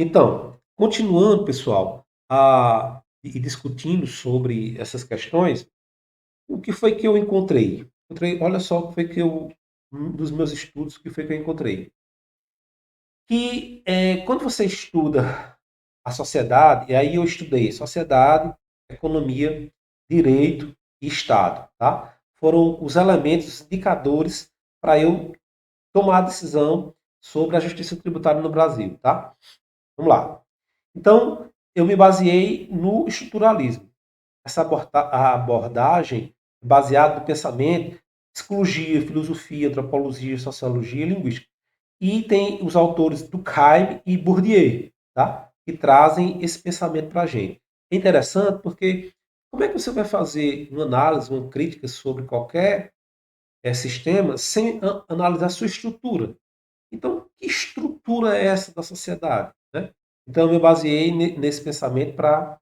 Então, continuando, pessoal, e discutindo sobre essas questões, o que foi que eu encontrei? Olha só o que foi que um dos meus estudos, o que foi que eu encontrei. Que quando você estuda a sociedade, e aí eu estudei sociedade, economia, direito e Estado, tá? Foram os elementos, os indicadores para eu tomar a decisão sobre a justiça tributária no Brasil, tá? Vamos lá. Então, eu me baseei no estruturalismo. Essa a abordagem baseada no pensamento, psicologia, filosofia, antropologia, sociologia e linguística. E tem os autores Durkheim e Bourdieu, tá? Que trazem esse pensamento para a gente. É interessante porque como é que você vai fazer uma análise, uma crítica sobre qualquer sistema sem analisar sua estrutura? Então, que estrutura é essa da sociedade? Né? Então, eu me baseei nesse pensamento para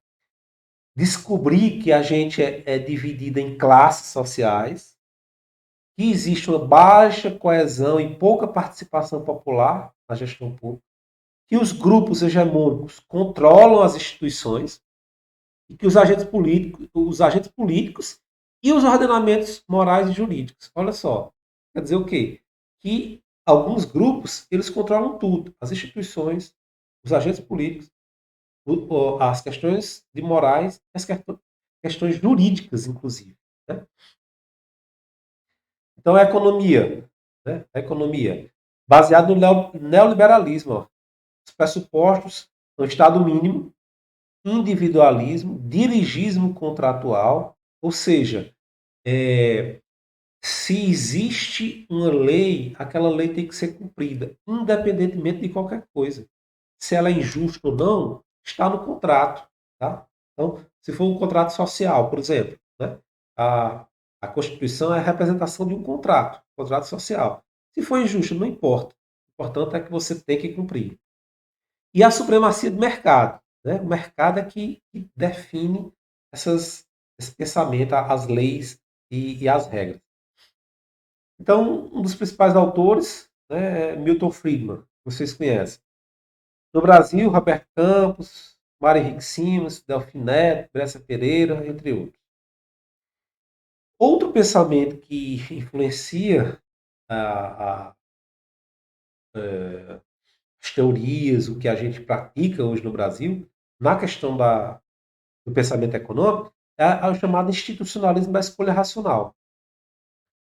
descobrir que a gente é dividida em classes sociais, que existe uma baixa coesão e pouca participação popular na gestão pública, que os grupos hegemônicos controlam as instituições e que os agentes políticos e os ordenamentos morais e jurídicos. Olha só, quer dizer o quê? Que alguns grupos eles controlam tudo, as instituições, os agentes políticos, as questões de morais, as questões jurídicas, inclusive. Né? Então, a economia, né? A economia baseada no neoliberalismo, ó. Os pressupostos são Estado mínimo, individualismo, dirigismo contratual, ou seja, se existe uma lei, aquela lei tem que ser cumprida, independentemente de qualquer coisa. Se ela é injusta ou não, está no contrato. Tá? Então, se for um contrato social, por exemplo, né? a, a Constituição é a representação de um contrato social. Se for injusto, não importa. O importante é que você tem que cumprir. E a supremacia do mercado. Né? O mercado é que define esse pensamento, as leis e as regras. Então, um dos principais autores, né, é Milton Friedman, vocês conhecem. No Brasil, Roberto Campos, Mário Henrique Simas, Delfim Neto, Brescia Pereira, entre outros. Outro pensamento que influencia a, a, as teorias, o que a gente pratica hoje no Brasil, na questão do pensamento econômico, é o chamado institucionalismo da escolha racional.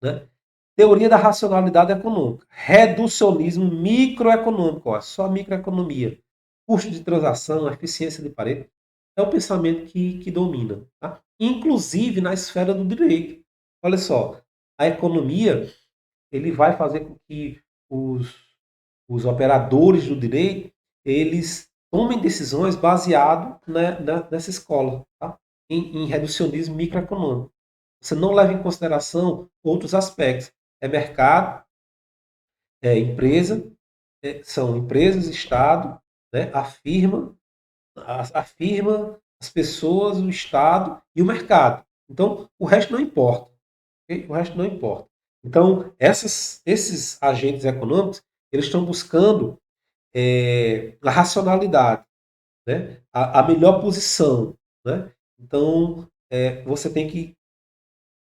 Né? Teoria da racionalidade econômica. Reducionismo microeconômico. Ó, só microeconomia. Custo de transação, eficiência de Pareto. É o pensamento que domina. Tá? Inclusive na esfera do direito. Olha só, a economia ele vai fazer com que os operadores do direito eles tomem decisões baseado nessa escola, tá? Em reducionismo microeconômico. Você não leva em consideração outros aspectos. É mercado, é empresa, são empresas, Estado, né, a firma, as pessoas, o Estado e o mercado. Então, o resto não importa. Ok? O resto não importa. Então, esses agentes econômicos, eles estão buscando a racionalidade, né? A melhor posição. Né? Então, você tem que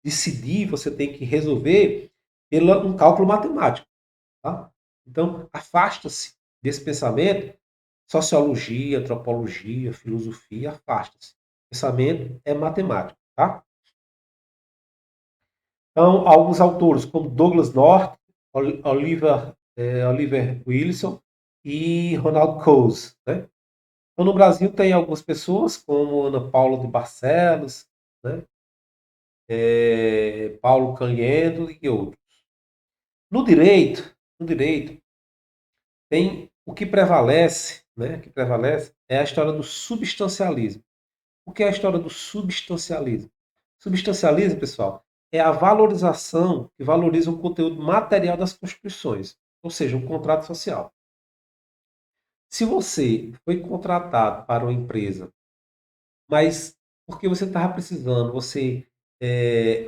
decidir, você tem que resolver pelo um cálculo matemático. Tá? Então, afasta-se desse pensamento, sociologia, antropologia, filosofia, afasta-se. Pensamento é matemático. Tá? Então, alguns autores, como Douglas North, Oliver Wilson e Ronald Coase. Né? Então, no Brasil tem algumas pessoas, como Ana Paula de Barcelos, né? Paulo Canhendo e outros. No direito tem o que prevalece, né? O que prevalece é a história do substancialismo. O que é a história do substancialismo? Substancialismo, pessoal, é a valorização que valoriza o conteúdo material das constituições, ou seja, um contrato social. Se você foi contratado para uma empresa, mas porque você estava precisando, você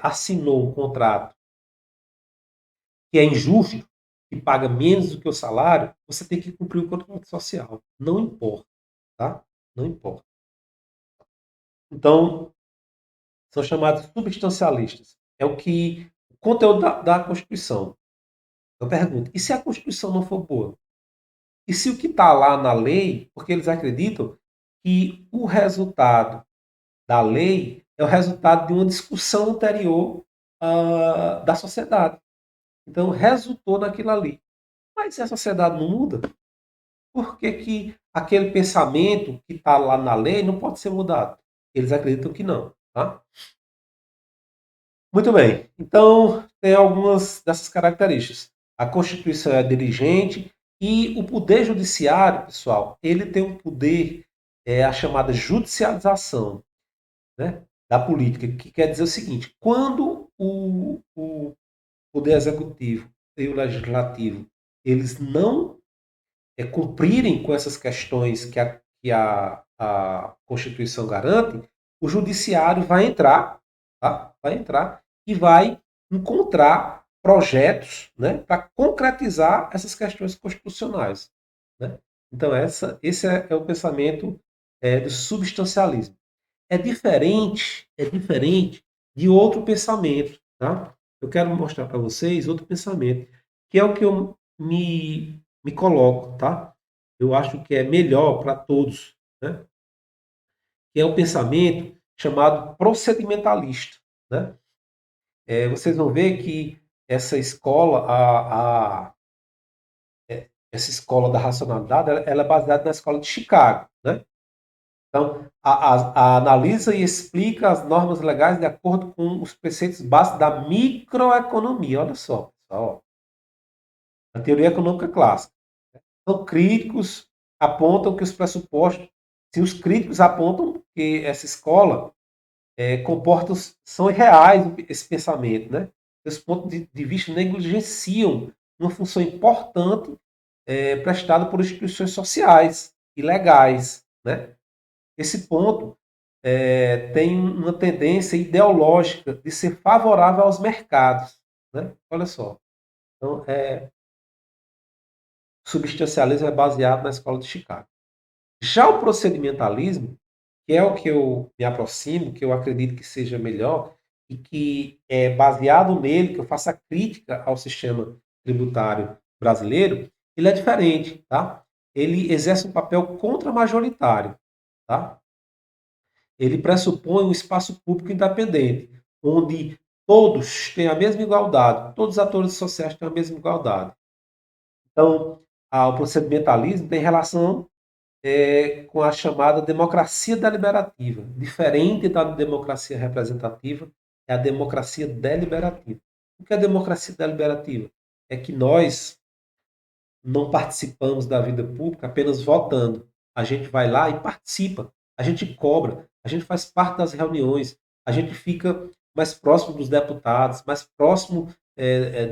assinou um contrato que é injusto, que paga menos do que o salário, você tem que cumprir o contrato social. Não importa. tá? Não importa. Então, são chamados substancialistas. É o conteúdo da Constituição. Eu pergunto, e se a Constituição não for boa? E se o que está lá na lei, porque eles acreditam que o resultado da lei é o resultado de uma discussão anterior da sociedade. Então, resultou naquilo ali. Mas se a sociedade não muda, por que, que aquele pensamento que está lá na lei não pode ser mudado? Eles acreditam que não. Tá? Muito bem. Então, tem algumas dessas características. A Constituição é dirigente e o Poder Judiciário, pessoal, ele tem um poder, a chamada judicialização, né, da política, que quer dizer o seguinte: quando o Poder Executivo e o Legislativo eles não cumprirem com essas questões que a Constituição garante, o Judiciário vai entrar, tá? Vai entrar e vai encontrar projetos, né, para concretizar essas questões constitucionais. Né? Então, esse é o pensamento do substancialismo. É diferente de outro pensamento. Tá? Eu quero mostrar para vocês outro pensamento, que é o que eu me coloco, tá? Eu acho que é melhor para todos, né? Que é o pensamento chamado procedimentalista, né? Vocês vão ver que essa escola, essa escola da racionalidade, ela é baseada na escola de Chicago, né? Então, analisa e explica as normas legais de acordo com os preceitos básicos da microeconomia. Olha só, pessoal, a teoria econômica clássica. Então, críticos apontam que os pressupostos, se os críticos apontam que essa escola comporta, são irreais esse pensamento, né? Esse ponto de vista negligenciam uma função importante prestada por instituições sociais e legais, né? Esse ponto tem uma tendência ideológica de ser favorável aos mercados, né? Olha só. Então, o substancialismo é baseado na escola de Chicago. Já o procedimentalismo, que é o que eu me aproximo, que eu acredito que seja melhor, e que é baseado nele, que eu faço a crítica ao sistema tributário brasileiro, ele é diferente, tá? Ele exerce um papel contramajoritário, tá? Ele pressupõe um espaço público independente, onde todos têm a mesma igualdade, todos os atores sociais têm a mesma igualdade. Então, o procedimentalismo tem relação com a chamada democracia deliberativa. Diferente da democracia representativa, é a democracia deliberativa. O que é democracia deliberativa? É que nós não participamos da vida pública apenas votando. A gente vai lá e participa, a gente cobra, a gente faz parte das reuniões, a gente fica mais próximo dos deputados, mais próximo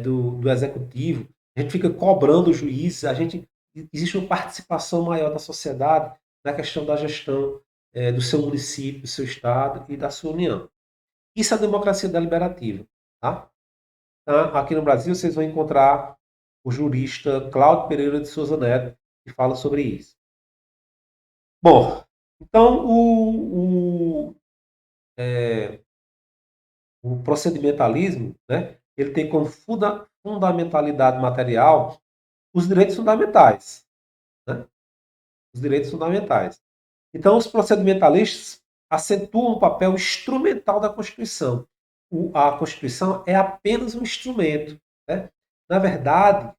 do executivo, a gente fica cobrando os juízes, existe uma participação maior da sociedade na questão da gestão do seu município, do seu estado e da sua união. Isso é a democracia deliberativa. Tá? Então, aqui no Brasil, vocês vão encontrar o jurista Cláudio Pereira de Souza Neto, que fala sobre isso. Bom, então o procedimentalismo, né, ele tem como fundamentalidade material os direitos fundamentais. Né? Os direitos fundamentais. Então, os procedimentalistas acentuam o papel instrumental da Constituição. A Constituição é apenas um instrumento. Né? Na verdade,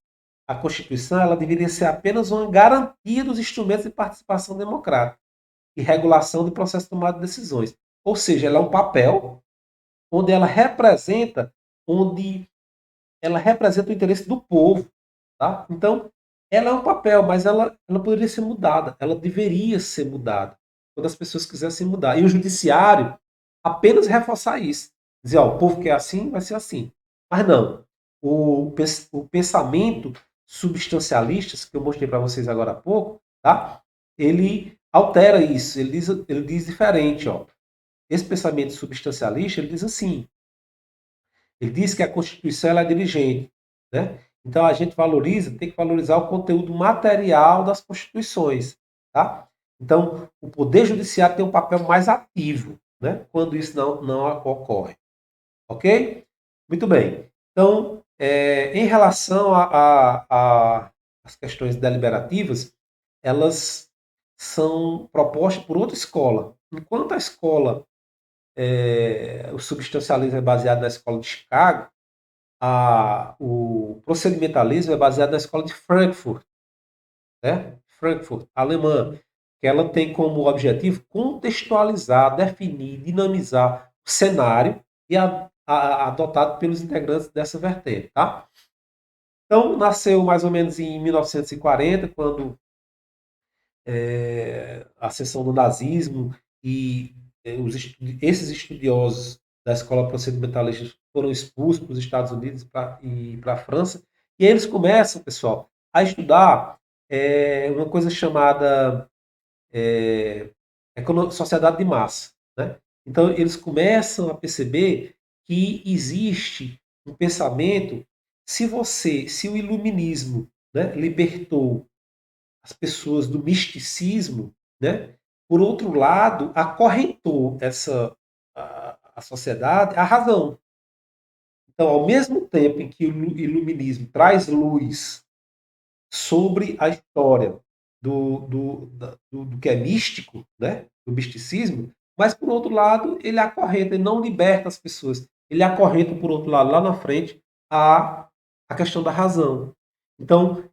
a Constituição ela deveria ser apenas uma garantia dos instrumentos de participação democrática e regulação do processo de tomada de decisões. Ou seja, ela é um papel onde ela representa o interesse do povo. Tá? Então, ela é um papel, mas ela poderia ser mudada, ela deveria ser mudada, quando as pessoas quisessem mudar. E o judiciário apenas reforçar isso. Dizer, ó, o povo quer assim, vai ser assim. Mas não. O pensamento substancialista, que eu mostrei para vocês agora há pouco, tá? Ele altera isso, ele diz diferente. Ó. Esse pensamento substancialista, ele diz assim, ele diz que a Constituição ela é dirigente, né? Então a gente tem que valorizar o conteúdo material das constituições, tá? Então, o Poder Judiciário tem um papel mais ativo, né, quando isso não ocorre. Ok? Muito bem. Então, em relação às questões deliberativas, elas são propostas por outra escola. Enquanto a escola, o substancialismo é baseado na escola de Chicago, o procedimentalismo é baseado na escola de Frankfurt, né? Frankfurt, alemã, que ela tem como objetivo contextualizar, definir, dinamizar o cenário e adotado pelos integrantes dessa vertente, tá? Então, nasceu mais ou menos em 1940, quando a ascensão do nazismo e esses estudiosos da escola procedimentalista foram expulsos para os Estados Unidos e para a França. E aí eles começam, pessoal, a estudar uma coisa chamada sociedade de massa. Né? Então, eles começam a perceber que existe um pensamento, se o iluminismo, né, libertou as pessoas do misticismo, né, por outro lado, acorrentou a sociedade à razão. Então, ao mesmo tempo em que o iluminismo traz luz sobre a história do que é místico, né? Do misticismo, mas por outro lado, ele acorrenta, ele não liberta as pessoas. Ele acorrenta, por outro lado, lá na frente, a questão da razão. Então,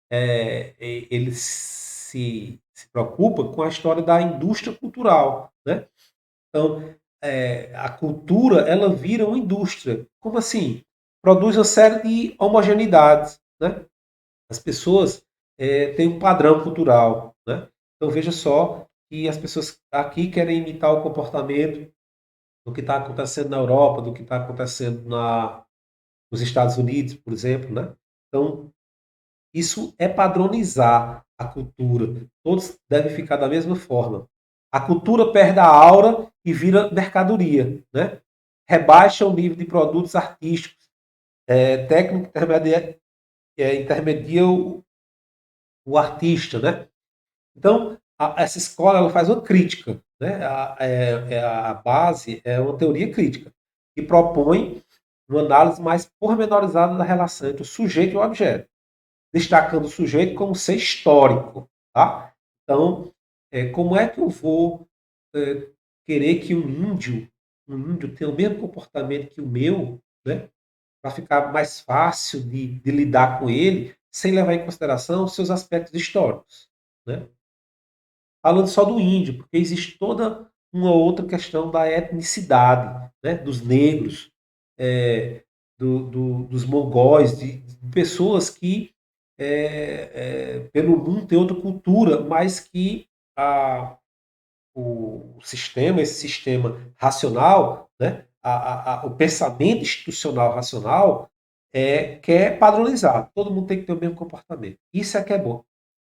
ele se preocupa com a história da indústria cultural, né? Então, a cultura, ela vira uma indústria. Como assim? Produz uma série de homogeneidades, né? As pessoas têm um padrão cultural, né? Então veja só que as pessoas aqui querem imitar o comportamento do que está acontecendo na Europa, do que está acontecendo nos Estados Unidos, por exemplo, né? Então isso é padronizar a cultura. Todos devem ficar da mesma forma. A cultura perde a aura e vira mercadoria, né? Rebaixa o nível de produtos artísticos. Técnico intermedia o artista, né? Então, essa escola ela faz uma crítica, né? A base é uma teoria crítica que propõe uma análise mais pormenorizada da relação entre o sujeito e o objeto, destacando o sujeito como ser histórico, tá? Então, como é que eu vou é, querer que um índio tenha o mesmo comportamento que o meu, né? Para ficar mais fácil de lidar com ele, sem levar em consideração os seus aspectos históricos, né? Falando só do índio, porque existe toda uma outra questão da etnicidade, né? Dos negros, é, dos mongóis, de pessoas que pelo mundo tem outra cultura, mas que esse sistema racional, né? O pensamento institucional racional quer padronizar. Todo mundo tem que ter o mesmo comportamento. Isso é que é bom.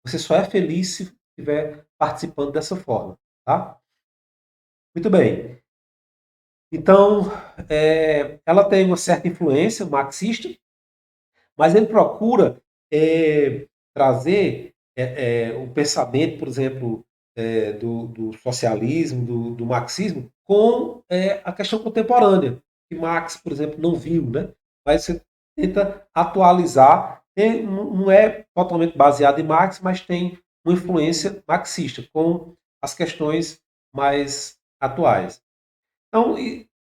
Você só é feliz se estiver participando dessa forma, tá? Muito bem. Então, ela tem uma certa influência marxista, mas ele procura trazer o pensamento, por exemplo, do socialismo, do marxismo, com a questão contemporânea, que Marx, por exemplo, não viu, né? Mas você tenta atualizar, não é totalmente baseado em Marx, mas tem uma influência marxista, com as questões mais atuais. Então,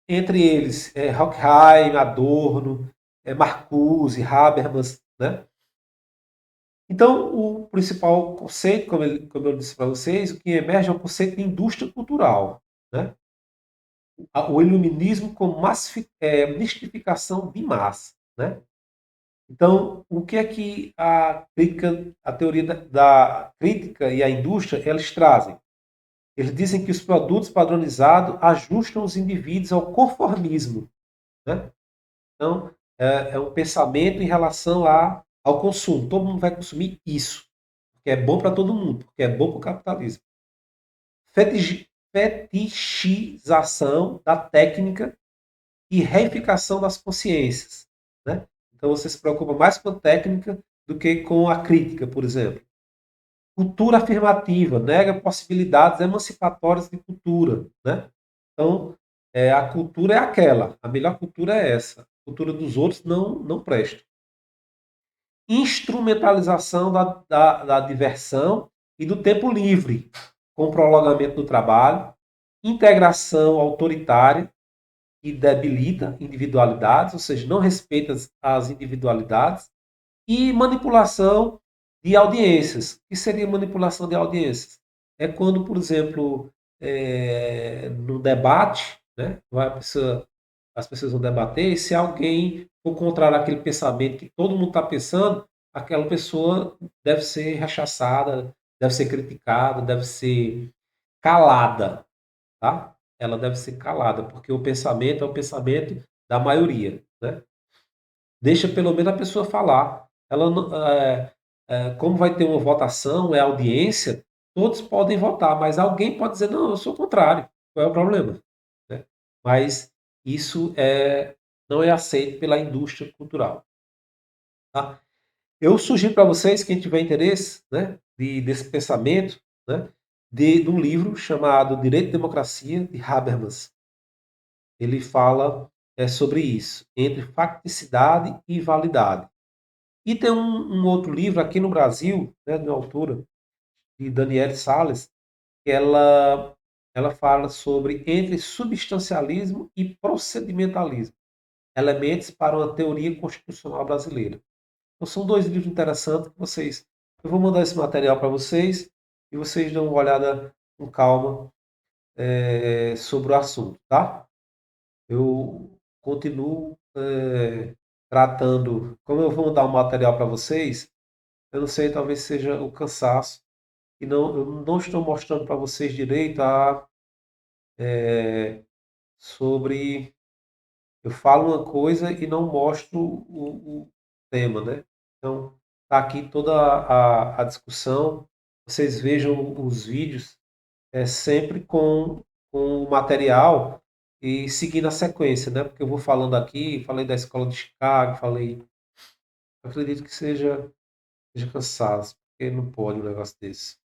entre eles, Horkheim, Adorno, Marcuse, Habermas, né? Então, o principal conceito, como eu disse para vocês, o que emerge é o conceito de indústria cultural, né? O iluminismo como mistificação de massa, né? Então, o que é que a teoria da crítica e a indústria, eles trazem? Eles dizem que os produtos padronizados ajustam os indivíduos ao conformismo, né? Então, é um pensamento em relação ao consumo. Todo mundo vai consumir isso, porque é bom para todo mundo, porque é bom para o capitalismo. Fetichização da técnica e reificação das consciências, né? Então, você se preocupa mais com a técnica do que com a crítica, por exemplo. Cultura afirmativa, nega possibilidades emancipatórias de cultura, né? Então, a cultura é aquela, a melhor cultura é essa. A cultura dos outros não presta. Instrumentalização da diversão e do tempo livre, com prolongamento do trabalho, integração autoritária, que debilita individualidades, ou seja, não respeita as individualidades, e manipulação de audiências. O que seria manipulação de audiências? É quando, por exemplo, no debate, né, as pessoas vão debater, e se alguém for contrário àquele pensamento que todo mundo está pensando, aquela pessoa deve ser rechaçada, deve ser criticada, deve ser calada, tá? Ela deve ser calada, porque o pensamento é o pensamento da maioria, né? Deixa pelo menos a pessoa falar. Ela, como vai ter uma votação, é audiência, todos podem votar, mas alguém pode dizer, não, eu sou contrário. Qual é o problema? Né? Mas isso não é aceito pela indústria cultural. Tá? Eu sugiro para vocês, quem tiver interesse, né, desse pensamento, né, de um livro chamado Direito e Democracia, de Habermas. Ele fala sobre isso, entre facticidade e validade. E tem um outro livro aqui no Brasil, né, de uma autora, de Danielle Sales, que ela fala sobre entre substancialismo e procedimentalismo, elementos para uma teoria constitucional brasileira. Então, são dois livros interessantes que vocês. Eu vou mandar esse material para vocês e vocês dão uma olhada com calma sobre o assunto, tá? Eu continuo tratando. Como eu vou mandar um material para vocês, eu não sei, talvez seja o cansaço. E não, eu não estou mostrando para vocês direito sobre. Eu falo uma coisa e não mostro o tema, né? Então, tá aqui toda a discussão. Vocês vejam os vídeos sempre com o material e seguindo a sequência, né? Porque eu vou falando aqui, falei da escola de Chicago, falei. Acredito que seja cansaço, porque não pode um negócio desse.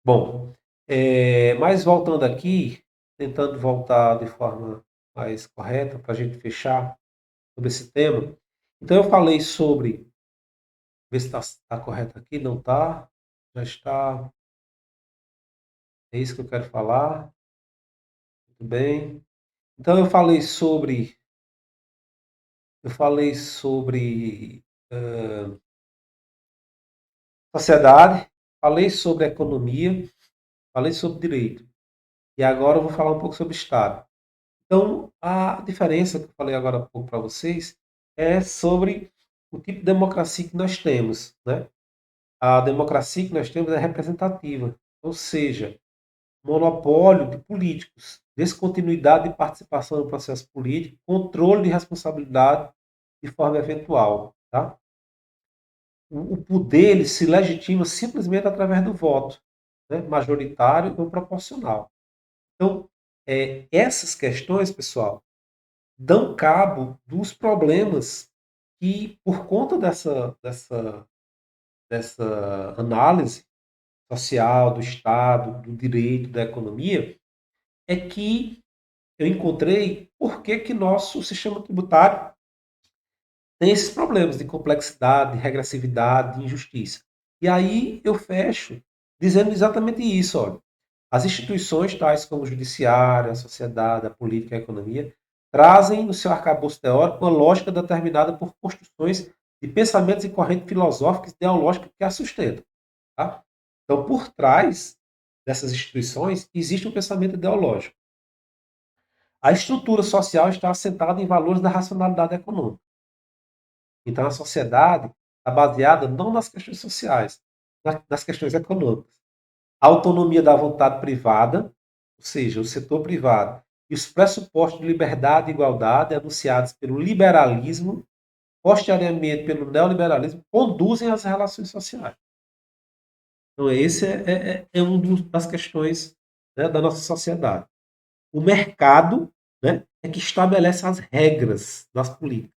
Bom, mas voltando aqui, tentando voltar de forma mais correta para a gente fechar sobre esse tema. Então eu falei sobre, ver se está correto aqui, não está, já está, é isso que eu quero falar, muito bem. Então eu falei sobre sociedade, falei sobre economia, falei sobre direito. E agora eu vou falar um pouco sobre Estado. Então, a diferença que eu falei agora há pouco para vocês é sobre o tipo de democracia que nós temos, né? A democracia que nós temos é representativa, ou seja, monopólio de políticos, descontinuidade de participação no processo político, controle de responsabilidade de forma eventual, tá? O poder ele se legitima simplesmente através do voto, né? Majoritário ou proporcional. Então, essas questões, pessoal, dão cabo dos problemas que, por conta dessa análise social, do Estado, do direito, da economia, é que eu encontrei por que que nosso sistema tributário tem esses problemas de complexidade, de regressividade, de injustiça. E aí eu fecho dizendo exatamente isso, olha. As instituições tais como o judiciário, a sociedade, a política e a economia trazem no seu arcabouço teórico uma lógica determinada por construções de pensamentos e correntes filosóficas e ideológicas que a sustentam. Tá? Então, por trás dessas instituições existe um pensamento ideológico. A estrutura social está assentada em valores da racionalidade econômica. Então, a sociedade está baseada não nas questões sociais, nas questões econômicas. A autonomia da vontade privada, ou seja, o setor privado, e os pressupostos de liberdade e igualdade anunciados pelo liberalismo, posteriormente pelo neoliberalismo, conduzem às relações sociais. Então, esse é uma das questões, né, da nossa sociedade. O mercado, né, é que estabelece as regras das políticas.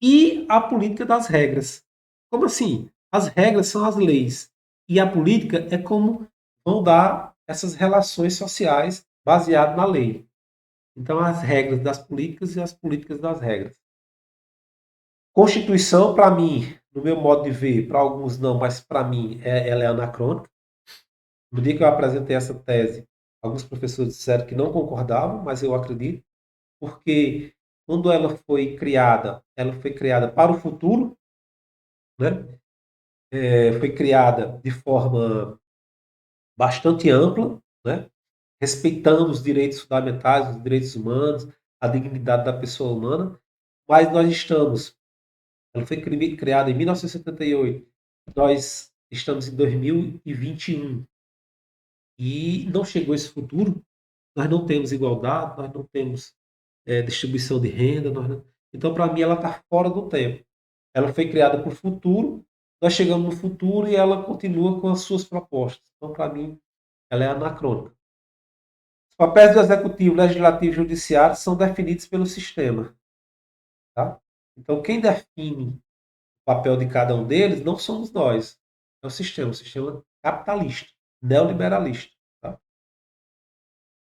E a política das regras. Como assim? As regras são as leis. E a política é como vão dar essas relações sociais baseado na lei. Então, as regras das políticas e as políticas das regras. Constituição, para mim, no meu modo de ver, para alguns não, mas para mim ela é anacrônica. No dia que eu apresentei essa tese, alguns professores disseram que não concordavam, mas eu acredito, porque quando ela foi criada para o futuro, né? Foi criada de forma bastante ampla, né? Respeitando os direitos fundamentais, os direitos humanos, a dignidade da pessoa humana, mas ela foi criada em 1978, nós estamos em 2021 e não chegou esse futuro, nós não temos igualdade, nós não temos distribuição de renda, então para mim ela está fora do tempo. Ela foi criada para o futuro, nós chegamos no futuro e ela continua com as suas propostas. Então, para mim, ela é anacrônica. Os papéis do Executivo, Legislativo e Judiciário são definidos pelo sistema. Tá? Então, quem define o papel de cada um deles não somos nós, é o sistema capitalista, neoliberalista. Tá?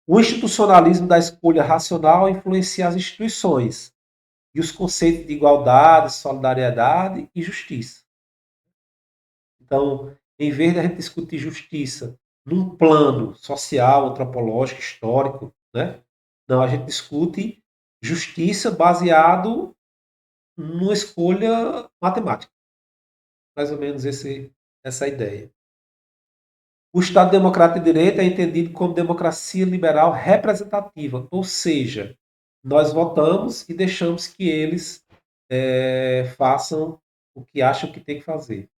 O institucionalismo da escolha racional influencia as instituições e os conceitos de igualdade, solidariedade e justiça. Então, em vez de a gente discutir justiça num plano social, antropológico, histórico, né? Não, a gente discute justiça baseado numa escolha matemática. Mais ou menos essa ideia. O Estado Democrático de Direito é entendido como democracia liberal representativa, ou seja, nós votamos e deixamos que eles façam o que acham que tem que fazer.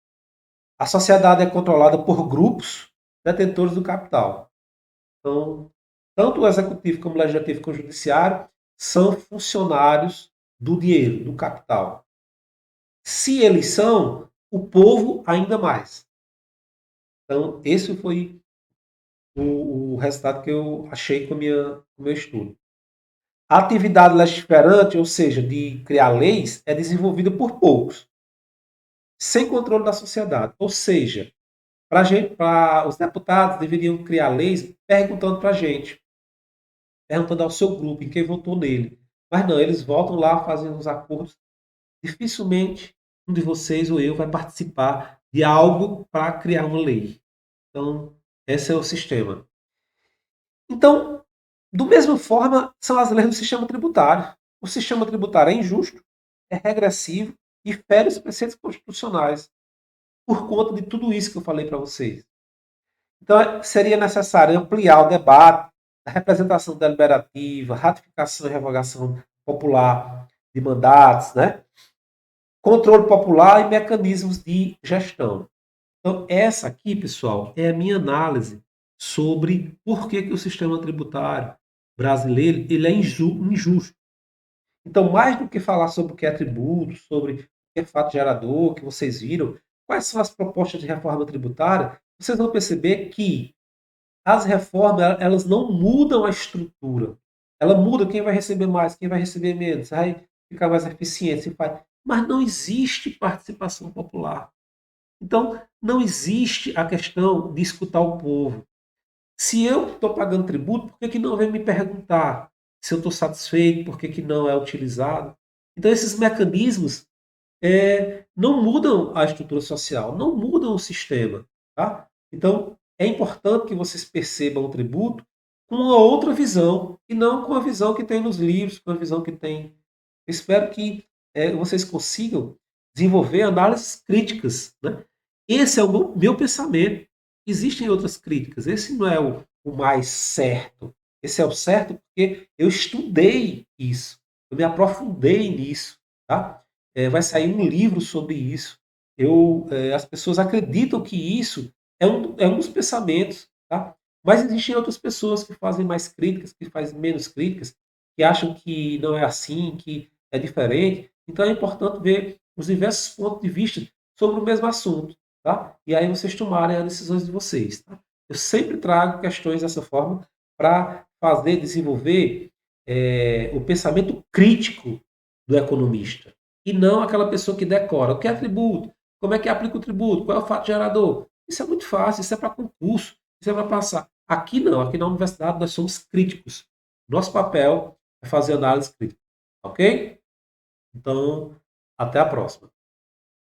A sociedade é controlada por grupos detentores do capital. Então, tanto o executivo como o legislativo como o judiciário são funcionários do dinheiro, do capital. Se eles são, o povo ainda mais. Então, esse foi o resultado que eu achei com o meu estudo. A atividade legiferante, ou seja, de criar leis, é desenvolvida por poucos, sem controle da sociedade. Ou seja, os deputados deveriam criar leis perguntando para a gente, perguntando ao seu grupo, em quem votou nele. Mas não, eles voltam lá fazendo os acordos. Dificilmente um de vocês ou eu vai participar de algo para criar uma lei. Então, esse é o sistema. Então, do mesma forma, são as leis do sistema tributário. O sistema tributário é injusto, é regressivo e fere os preceitos constitucionais por conta de tudo isso que eu falei para vocês. Então, seria necessário ampliar o debate da representação deliberativa, ratificação e revogação popular de mandatos, né? Controle popular e mecanismos de gestão. Então, essa aqui, pessoal, é a minha análise sobre por que o sistema tributário brasileiro ele é injusto. Então, mais do que falar sobre o que é tributo, sobre o que é fato gerador, que vocês viram, quais são as propostas de reforma tributária, vocês vão perceber que as reformas elas não mudam a estrutura. Ela muda quem vai receber mais, quem vai receber menos, vai ficar mais eficiente, mas não existe participação popular. Então, não existe a questão de escutar o povo. Se eu estou pagando tributo, por que não vem me perguntar se eu estou satisfeito, por que não é utilizado? Então, esses mecanismos não mudam a estrutura social, não mudam o sistema. Tá? Então, é importante que vocês percebam o tributo com uma outra visão, e não com a visão que tem nos livros, com a visão que tem. Eu espero que vocês consigam desenvolver análises críticas. Né? Esse é o meu pensamento. Existem outras críticas. Esse não é o mais certo. Esse é o certo porque eu estudei isso. Eu me aprofundei nisso. Tá? Vai sair um livro sobre isso. As pessoas acreditam que isso é um dos pensamentos. Tá? Mas existem outras pessoas que fazem mais críticas, que fazem menos críticas, que acham que não é assim, que é diferente. Então é importante ver os diversos pontos de vista sobre o mesmo assunto. Tá? E aí vocês tomarem as decisões de vocês. Tá? Eu sempre trago questões dessa forma para desenvolver o pensamento crítico do economista. E não aquela pessoa que decora o que é tributo, como é que aplica o tributo, qual é o fato gerador. Isso é muito fácil, isso é para concurso, isso é para passar. Aqui não, aqui na universidade nós somos críticos. Nosso papel é fazer análise crítica, ok? Então, até a próxima.